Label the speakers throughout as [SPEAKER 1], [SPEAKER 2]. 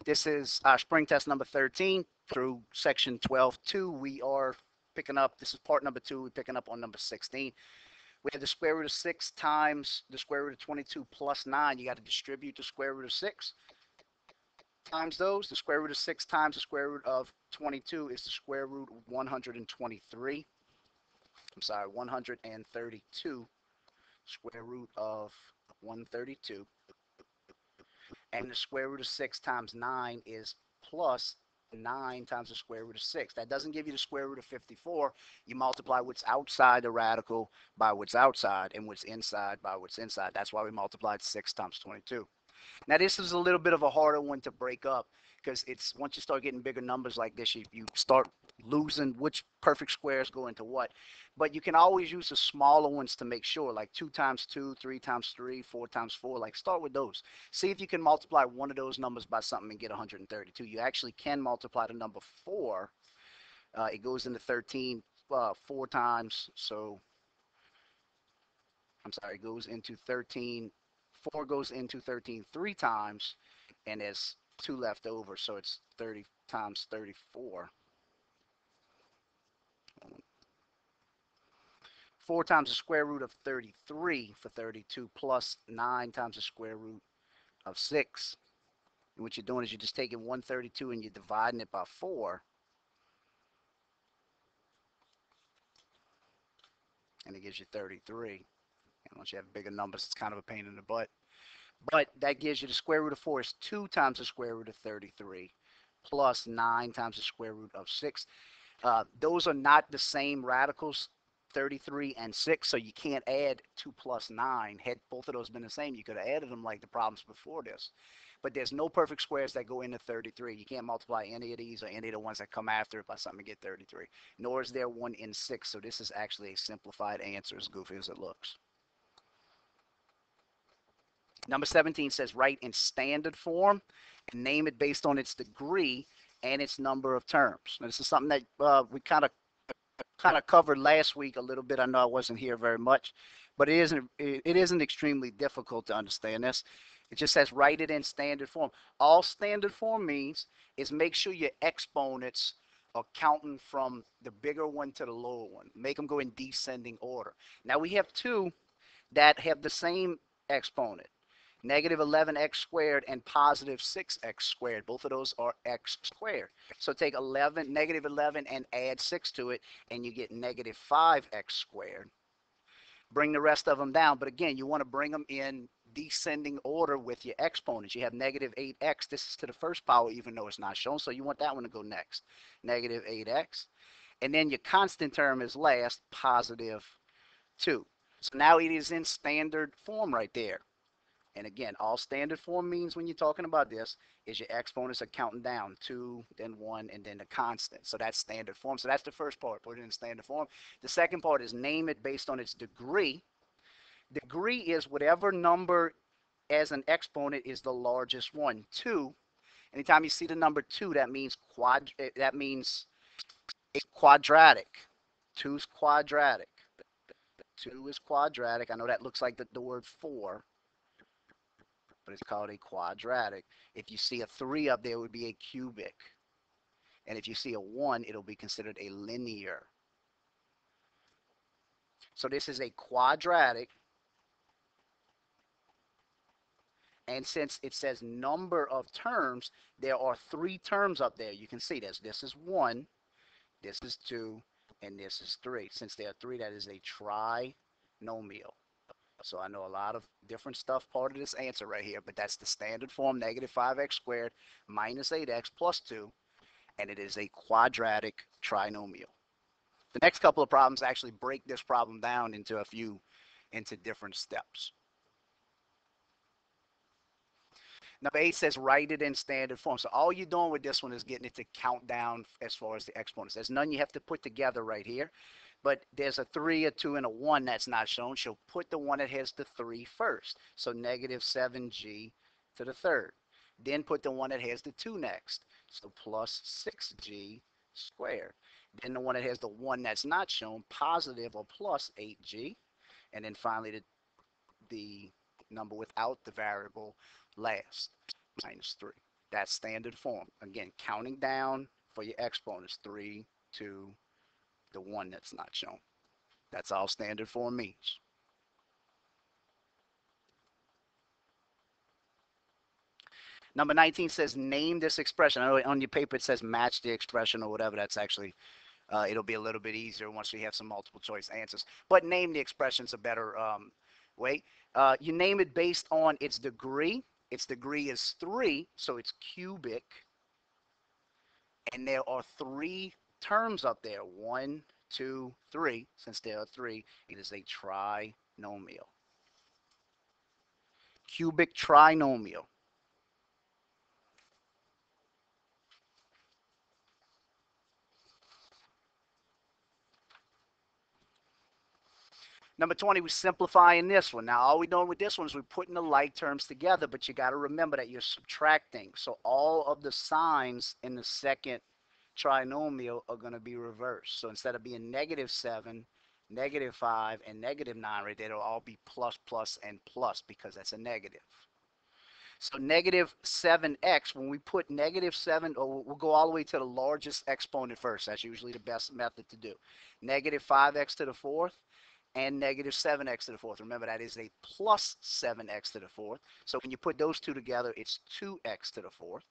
[SPEAKER 1] This is our spring test number 13 through section 12.2. We are picking up, this is part number 2, we're picking up on number 16. We have the square root of 6 times the square root of 22 plus 9. You got to distribute the square root of 6 times those. The square root of 6 times the square root of 22 is the square root of 123. I'm sorry, 132. Square root of 132. And the square root of 6 times 9 is plus 9 times the square root of 6. That doesn't give you the square root of 54. You multiply what's outside the radical by what's outside and what's inside by what's inside. That's why we multiplied 6 times 22. Now, this is a little bit of a harder one to break up because it's once you start getting bigger numbers like this, you start losing which perfect squares go into what. But you can always use the smaller ones to make sure, like 2 times 2, 3 times 3, 4 times 4. Like start with those. See if you can multiply one of those numbers by something and get 132. You actually can multiply the number 4. It goes into 13 4 times. So, I'm sorry, it goes into 13. 4 goes into 13 3 times, and there's 2 left over, so it's 30 times 34. 4 times the square root of 33 for 32 plus 9 times the square root of 6. And what you're doing is you're just taking 132 and you're dividing it by 4. And it gives you 33. And once you have bigger numbers, it's kind of a pain in the butt. But that gives you the square root of 4 is 2 times the square root of 33 plus 9 times the square root of 6. Those are not the same radicals, 33 and 6, so you can't add 2 plus 9. Had both of those been the same, you could have added them like the problems before this. But there's no perfect squares that go into 33. You can't multiply any of these or any of the ones that come after it by something to get 33. Nor is there one in 6, so this is actually a simplified answer, as goofy as it looks. Number 17 says write in standard form and name it based on its degree and its number of terms. Now, this is something that we kind of covered last week a little bit. I know I wasn't here very much, but it isn't extremely difficult to understand this. It just says write it in standard form. All standard form means is make sure your exponents are counting from the bigger one to the lower one. Make them go in descending order. Now we have two that have the same exponent. Negative 11x squared and positive 6x squared. Both of those are x squared. So take negative 11 and add 6 to it, and you get negative 5x squared. Bring the rest of them down. But again, you want to bring them in descending order with your exponents. You have negative 8x. This is to the first power, even though it's not shown. So you want that one to go next. Negative 8x. And then your constant term is last, positive 2. So now it is in standard form right there. And again, all standard form means when you're talking about this is your exponents are counting down 2, then 1, and then the constant. So that's standard form. So that's the first part, put it in standard form. The second part is name it based on its degree. Degree is whatever number as an exponent is the largest one. 2, anytime you see the number 2, that means it's quadratic. 2 is quadratic. 2 is quadratic. I know that looks like the word 4. But it's called a quadratic. If you see a 3 up there, it would be a cubic. And if you see a 1, it'll be considered a linear. So this is a quadratic. And since it says number of terms, there are 3 terms up there. You can see this. This is 1, this is 2, and this is 3. Since there are 3, that is a trinomial. So I know a lot of different stuff part of this answer right here, but that's the standard form, negative 5x squared minus 8x plus 2, and it is a quadratic trinomial. The next couple of problems actually break this problem down into different steps. Number 8 says write it in standard form. So all you're doing with this one is getting it to count down as far as the exponents. There's none you have to put together right here. But there's a 3, a 2, and a 1 that's not shown. She'll put the one that has the 3 first. So negative 7g to the third. Then put the one that has the 2 next. So plus 6g squared. Then the one that has the 1 that's not shown, positive or plus 8g. And then finally the number without the variable last, minus 3. That's standard form. Again, counting down for your exponents, 3, 2, the 1 that's not shown. That's all standard form means. Number 19 says name this expression. I know on your paper it says match the expression or whatever. That's actually, it'll be a little bit easier once we have some multiple choice answers. But name the expression's a better way. You name it based on its degree. Its degree is 3, so it's cubic. And there are 3 terms up there. 1, 2, 3. Since there are 3, it is a trinomial. Cubic trinomial. Number 20, we're simplifying this one. Now, all we're doing with this one is we're putting the like terms together, but you got to remember that you're subtracting. So all of the signs in the second trinomial are going to be reversed. So instead of being -7, -5, and -9 right there, it'll all be plus, plus, and plus because that's a negative. So -7x, when we put -7, or we'll go all the way to the largest exponent first. That's usually the best method to do. -5x to the fourth and -7x to the fourth. Remember, that is a plus 7x to the fourth. So when you put those two together, it's 2x to the fourth.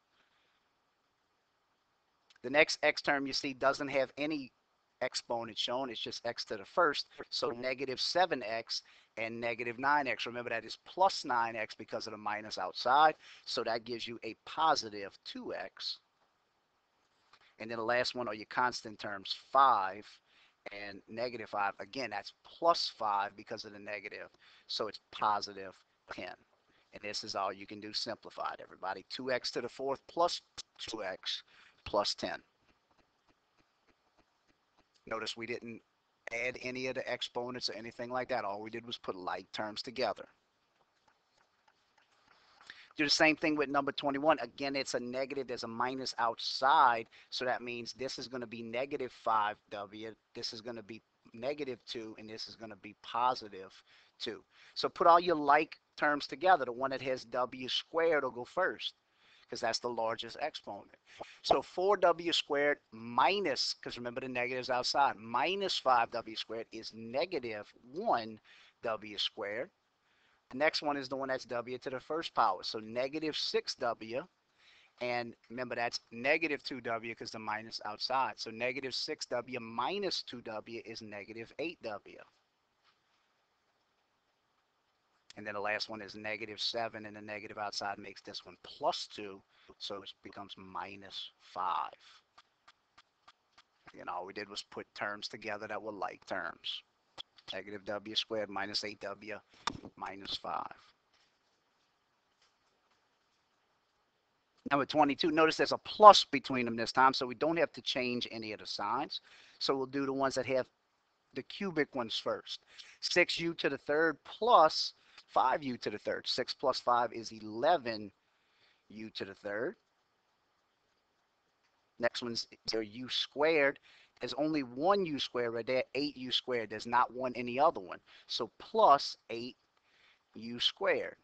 [SPEAKER 1] The next x term you see doesn't have any exponent shown. It's just x to the first. So -7x and -9x. Remember, that is plus 9x because of the minus outside. So that gives you a positive 2x. And then the last one are your constant terms, 5 and -5. Again, that's plus 5 because of the negative. So it's positive 10. And this is all you can do simplified, everybody. 2x to the fourth plus 2x plus 10. Notice we didn't add any of the exponents or anything like that. All we did was put like terms together. Do the same thing with number 21. Again, it's a negative. There's a minus outside. So that means this is going to be -5w. This is going to be -2. And this is going to be +2. So put all your like terms together. The one that has w squared will go first because that's the largest exponent. So 4w squared minus, because remember the negative's outside, minus 5w squared is -1w squared. The next one is the one that's w to the first power. So -6w. And remember, that's -2w because the minus outside. So -6w minus 2w is -8w. And then the last one is -7, and the negative outside makes this one +2. So it becomes -5. And all we did was put terms together that were like terms. -w squared minus 8w minus 5. Number 22, notice there's a plus between them this time, so we don't have to change any of the signs. So we'll do the ones that have the cubic ones first. 6u to the third plus 5u to the third. 6 plus 5 is 11u to the third. Next one's u squared. There's only one u squared right there, 8u squared. There's not one in the other one. So plus 8u squared.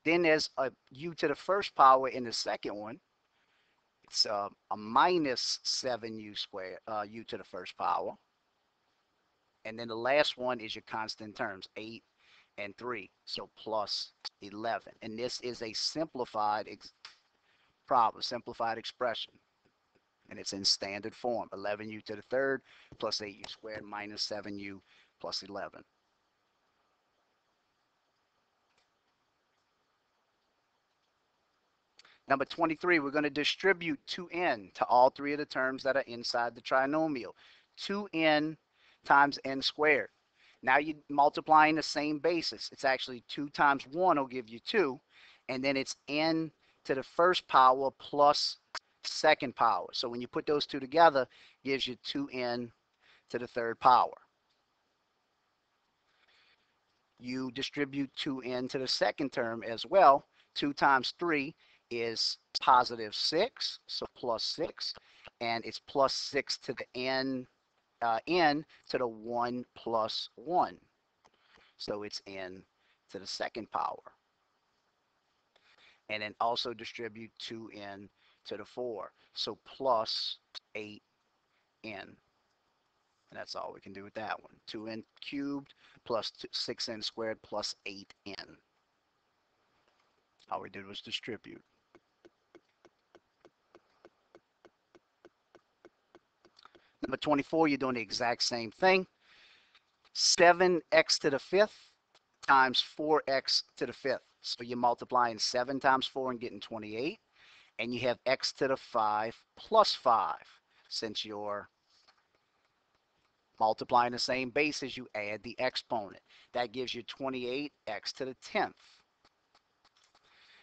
[SPEAKER 1] Then there's a u to the first power in the second one. It's a minus 7u squared, u to the first power. And then the last one is your constant terms, 8 and 3, so plus 11. And this is a simplified problem, simplified expression. And it's in standard form, 11u to the third plus 8u squared minus 7u plus 11. Number 23, we're going to distribute 2n to all 3 of the terms that are inside the trinomial. 2n times n squared. Now you're multiplying the same basis. It's actually 2 times 1 will give you 2. And then it's n to the first power plus second power. So when you put those two together, it gives you 2n to the third power. You distribute 2n to the second term as well. 2 times 3 is positive 6, so plus 6. And it's plus 6 to the n to the 1 plus 1. So it's n to the second power. and then also distribute 2n to the 4. So plus 8n. And that's all we can do with that one. 2n cubed plus 6n squared plus 8n. All we did was distribute. Number 24, you're doing the exact same thing. 7x to the 5th times 4x to the 5th. So you're multiplying 7 times 4 and getting 28. And you have x to the 5 plus 5. Since you're multiplying the same bases, you add the exponent. That gives you 28x to the 10th.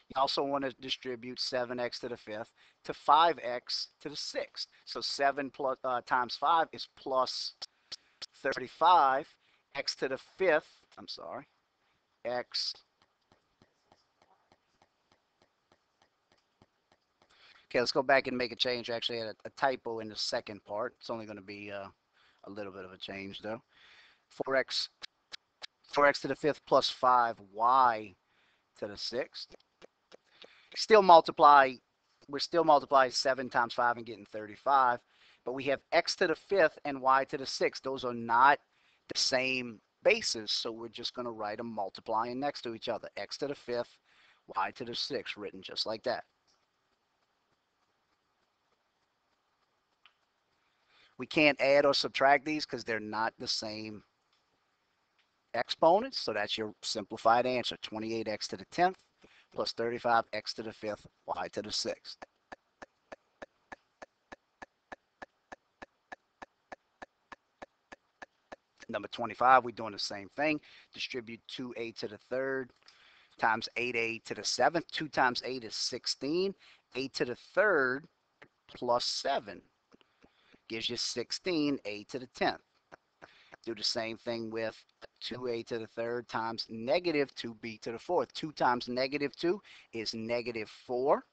[SPEAKER 1] You also want to distribute 7x to the 5th to 5x to the 6th. So 7 plus, times 5 is plus 35. X to the 5th, I'm sorry, x. Okay, let's go back and make a change. Actually, I had a typo in the second part. It's only going to be a little bit of a change, though. 4x to the 5th plus 5y to the 6th. Still multiply, we're still multiplying 7 times 5 and getting 35, but we have x to the 5th and y to the 6th. Those are not the same bases, so we're just going to write them multiplying next to each other. X to the 5th, y to the 6th, written just like that. We can't add or subtract these because they're not the same exponents, so that's your simplified answer. 28x to the 10th plus 35x to the 5th, y to the 6th. Number 25, we're doing the same thing. Distribute 2a to the 3rd times 8a to the 7th. 2 times 8 is 16. A to the 3rd plus 7 gives you 16a to the 10th. Do the same thing with 2a to the 3rd times negative 2b to the 4th. 2 times negative 2 is negative 4.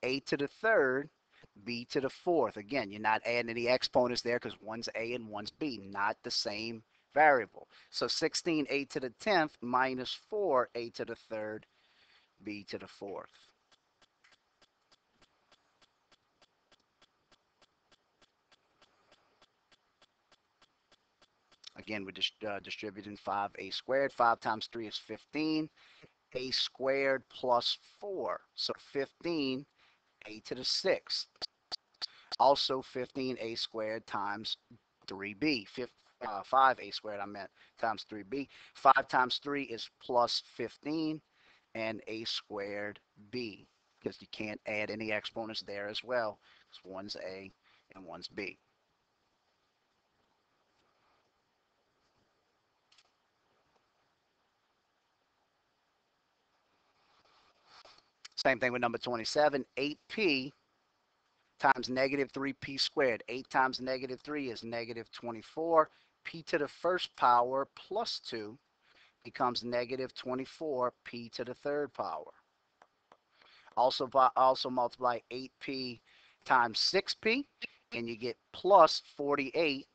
[SPEAKER 1] A to the 3rd, b to the 4th. Again, you're not adding any exponents there because one's a and one's b, not the same variable. So 16a to the 10th minus 4a to the 3rd, b to the 4th. Again, we're just distributing 5a squared. 5 times 3 is 15. A squared plus 4. So 15 a to the 6th. Also 15a squared times 3b. 5a squared, I meant, times 3b. 5 times 3 is plus 15, and a squared b, because you can't add any exponents there as well, because one's a and one's b. Same thing with number 27. 8p times negative 3p squared. 8 times negative 3 is negative 24. P to the first power plus 2 becomes negative 24 p to the 3rd power. Also multiply 8p times 6p, and you get plus 48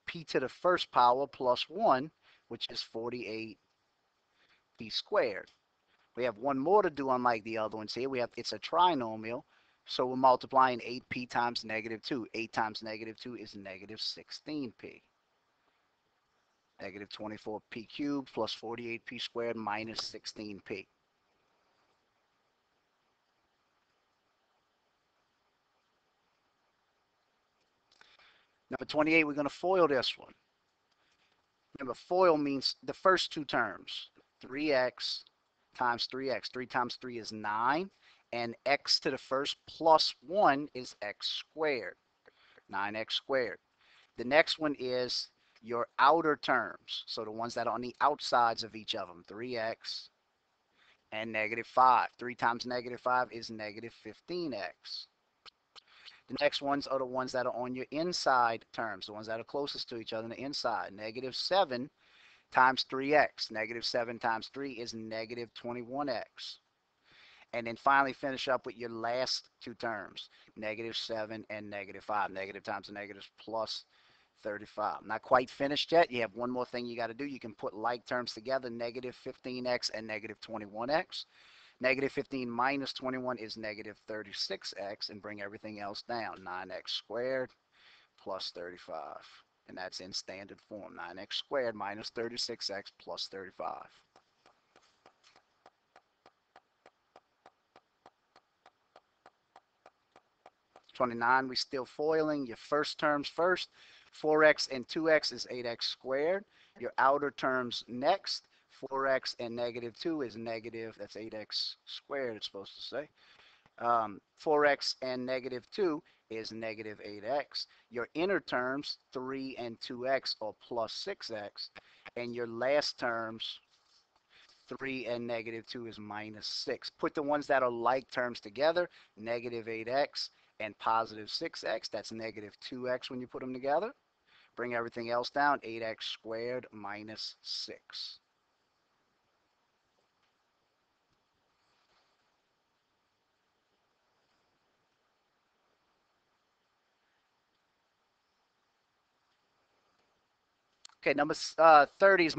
[SPEAKER 1] p to the first power plus 1, which is 48 p squared. We have one more to do unlike the other ones here. It's a trinomial, so we're multiplying 8p times negative 2. 8 times negative 2 is negative 16p. Negative 24p cubed plus 48p squared minus 16p. Number 28, we're going to FOIL this one. Remember, FOIL means the first two terms. 3x times 3x. 3 times 3 is 9. And x to the first plus 1 is x squared. 9x squared. The next one is your outer terms. So the ones that are on the outsides of each of them. 3x and negative 5. 3 times negative 5 is negative 15x. The next ones are the ones that are on your inside terms, the ones that are closest to each other on the inside. Negative 7 times 3x. Negative 7 times 3 is negative 21x. And then finally finish up with your last two terms, negative 7 and negative 5. Negative times the negatives plus 35. Not quite finished yet. You have one more thing you got to do. You can put like terms together, negative 15x and negative 21x. Negative 15 minus 21 is negative 36x, and bring everything else down. 9x squared plus 35. And that's in standard form. 9x squared minus 36x plus 35. 29, we still foiling. Your first terms first. 4x and 2x is 8x squared. Your outer terms next. 4x and negative 2 is negative, that's 8x squared, it's supposed to say. 4x and negative 2 is negative 8x. Your inner terms, 3 and 2x, are plus 6x. And your last terms, 3 and negative 2 is minus 6. Put the ones that are like terms together, negative 8x and positive 6x. That's negative 2x when you put them together. Bring everything else down, 8x squared minus 6. Okay, number 30 is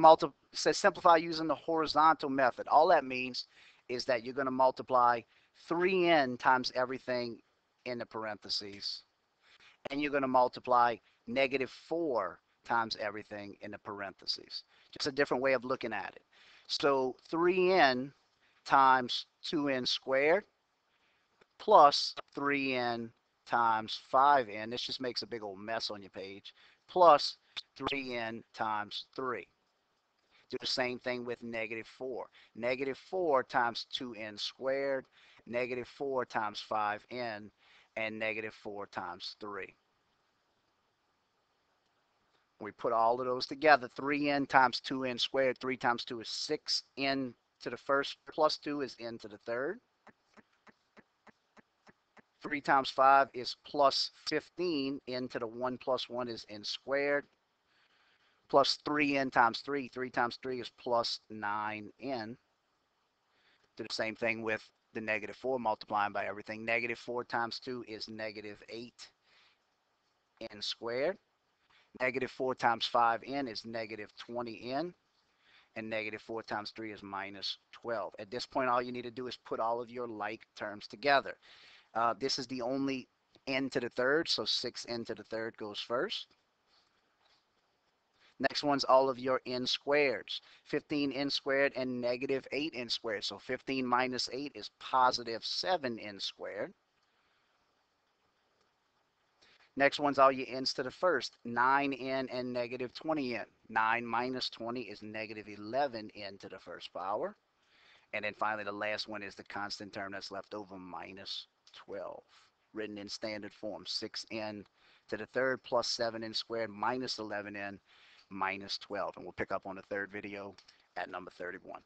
[SPEAKER 1] says simplify using the horizontal method. All that means is that you're going to multiply 3n times everything in the parentheses, and you're going to multiply negative 4 times everything in the parentheses. Just a different way of looking at it. So 3n times 2n squared plus 3n times 5n. This just makes a big old mess on your page. Plus 3n times 3. Do the same thing with negative 4. Negative 4 times 2n squared, negative 4 times 5n, and negative 4 times 3. We put all of those together. 3n times 2n squared. 3 times 2 is 6n to the first, plus 2 is n to the third. 3 times 5 is plus 15. N to the 1 plus 1 is n squared. Plus 3n times 3. 3 times 3 is plus 9n. Do the same thing with the negative 4, multiplying by everything. Negative 4 times 2 is negative 8n squared. Negative 4 times 5n is negative 20n. And negative 4 times 3 is minus 12. At this point, all you need to do is put all of your like terms together. This is the only n to the third, so 6n to the third goes first. Next one's all of your n squareds. 15n squared and negative 8n squared. So 15 minus 8 is positive 7n squared. Next one's all your n's to the first. 9n and negative 20n. 9 minus 20 is negative 11n to the first power. And then finally, the last one is the constant term that's left over, minus 12. Written in standard form, 6n to the third plus 7n squared minus 11n minus 12. And we'll pick up on the third video at number 31.